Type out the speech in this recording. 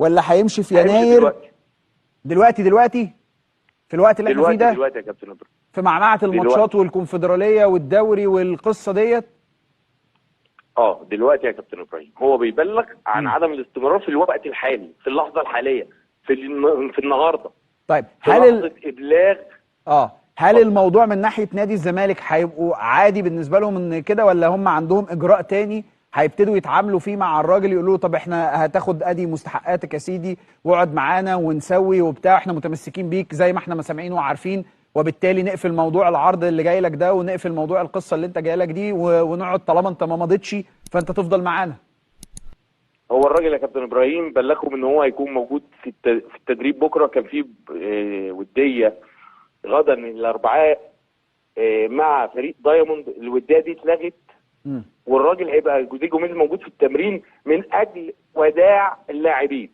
ولا هيمشي في هيمشي يناير؟ دلوقتي في الوقت اللي احنا فيه ده، دلوقتي يا كابتن ابراهيم، في معمعة الماتشات والكونفدرالية والدوري والقصة ديت. دلوقتي يا كابتن ابراهيم هو بيبلغ عن عدم الاستمرار في الوقت الحالي، في اللحظه الحاليه، في النهارده. طيب في لحظه ابلاغ. هل الموضوع من ناحيه نادي الزمالك هيبقوا عادي بالنسبه لهم ان كده، ولا هم عندهم اجراء تاني هيبتدوا يتعاملوا فيه مع الراجل، يقولوا له طب احنا هتاخد ادي مستحقاتك يا سيدي واقعد معانا ونسوي وبتاع، احنا متمسكين بيك زي ما احنا مسامعين وعارفين، وبالتالي نقفل موضوع العرض اللي جاي لك ده ونقفل موضوع القصه اللي انت جاي لك دي ونقعد طالما انت ما مضيتش فانت تفضل معانا؟ هو الراجل يا كابتن ابراهيم بلغهم ان هو هيكون موجود في التدريب بكره. كان في وديه غدا الاربعاء مع فريق دايموند. الوديه دي اتلغت، والراجل هيبقى جوزيه جوميز موجود في التمرين من اجل وداع اللاعبين.